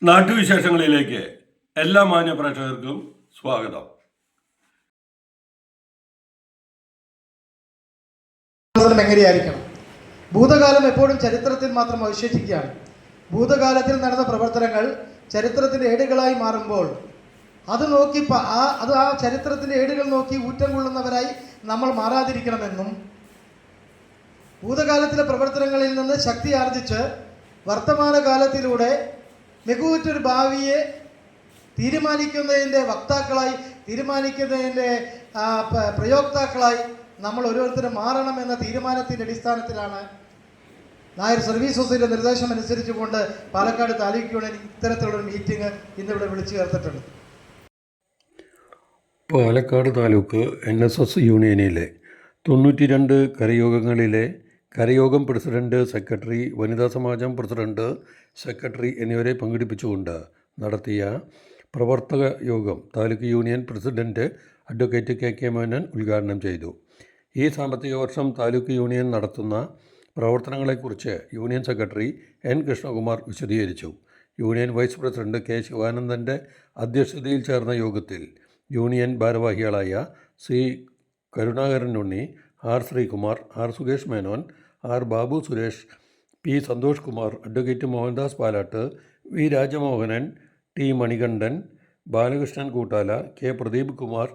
നാട്ടുവിശേഷങ്ങളിലേക്ക് എല്ലാ മാന്യ പ്രേക്ഷകർക്കും സ്വാഗതം. എങ്ങനെയായിരിക്കണം? ഭൂതകാലം എപ്പോഴും ചരിത്രത്തിൽ മാത്രം അവശേഷിക്കുകയാണ്. ഭൂതകാലത്തിൽ നടന്ന പ്രവർത്തനങ്ങൾ ചരിത്രത്തിൻ്റെ ഏടുകളായി മാറുമ്പോൾ അത് നോക്കി ആ ചരിത്രത്തിൻ്റെ ഏടുകൾ നോക്കി ഊറ്റം കൊള്ളുന്നവരായി നമ്മൾ മാറാതിരിക്കണമെന്നും ഭൂതകാലത്തിലെ പ്രവർത്തനങ്ങളിൽ നിന്ന് ശക്തി ആർജിച്ച് വർത്തമാനകാലത്തിലൂടെ മികവുറ്റൊരു ഭാവിയെ തീരുമാനിക്കുന്നതിൻ്റെ വക്താക്കളായി, തീരുമാനിക്കുന്നതിൻ്റെ പ്രയോക്താക്കളായി നമ്മൾ ഓരോരുത്തരും മാറണമെന്ന തീരുമാനത്തിൻ്റെ അടിസ്ഥാനത്തിലാണ് നായർ സർവീസ് സൊസൈറ്റിയുടെ നിർദ്ദേശം അനുസരിച്ചുകൊണ്ട് പാലക്കാട് താലൂക്ക് യൂണിയൻ ഇത്തരത്തിലുള്ളൊരു മീറ്റിംഗ് ഇന്നിവിടെ വിളിച്ചു ചേർത്തിട്ടുണ്ട്. പാലക്കാട് താലൂക്ക് NSS യൂണിയനിലെ 92 കരയോഗങ്ങളിലെ കരയോഗം പ്രസിഡന്റ്, സെക്രട്ടറി, വനിതാ സമാജം പ്രസിഡന്റ്, സെക്രട്ടറി എന്നിവരെ പങ്കെടുപ്പിച്ചുകൊണ്ട് നടത്തിയ പ്രവർത്തക യോഗം taluk union president advocate KK Menon ഉദ്ഘാടനം ചെയ്തു. ഈ സാമ്പത്തിക വർഷം താലൂക്ക് യൂണിയൻ നടത്തുന്ന പ്രവർത്തനങ്ങളെക്കുറിച്ച് യൂണിയൻ സെക്രട്ടറി N കൃഷ്ണകുമാർ വിശദീകരിച്ചു. യൂണിയൻ വൈസ് പ്രസിഡന്റ് K ശിവാനന്ദൻ്റെ അധ്യക്ഷതയിൽ ചേർന്ന യോഗത്തിൽ യൂണിയൻ ഭാരവാഹികളായ C Karunakaran Unni, R Sreekumar, R Sukesh Menon, R Babu Suresh, P Santhosh Kumar, advocate Mohandas Palatt, V Rajamohanan, T Manikandan, Balakrishnan Koottala, K Pradeep Kumar,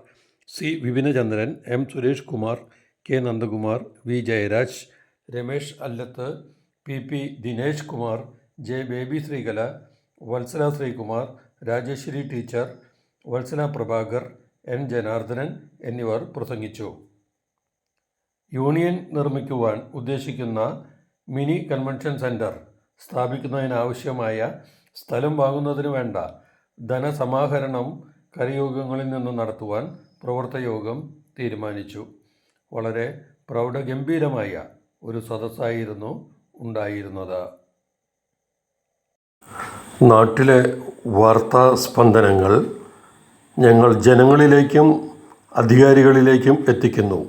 C Vipinachandran, M Suresh Kumar, K Nandakumar, V Jayaraj, Ramesh Allath, PP Dinesh Kumar, J Baby Sreekala, Vatsala Sreekumar, Rajeswari teacher, Vatsala Prabhakar, N Janardhanan എന്നിവർ പ്രസംഗിച്ചു. യൂണിയൻ നിർമ്മിക്കുവാൻ ഉദ്ദേശിക്കുന്ന മിനി കൺവെൻഷൻ സെൻറ്റർ സ്ഥാപിക്കുന്നതിനാവശ്യമായ സ്ഥലം വാങ്ങുന്നതിന് വേണ്ട ധനസമാഹരണം കരയോഗങ്ങളിൽ നിന്ന് നടത്തുവാൻ പ്രവർത്തകയോഗം തീരുമാനിച്ചു. വളരെ പ്രൗഢഗംഭീരമായ ഒരു സദസ്സായിരുന്നു ഉണ്ടായിരുന്നത്. നാട്ടിലെ വാർത്താ സ്പന്ദനങ്ങൾ ഞങ്ങൾ ജനങ്ങളിലേക്കും അധികാരികളിലേക്കും എത്തിക്കുന്നു.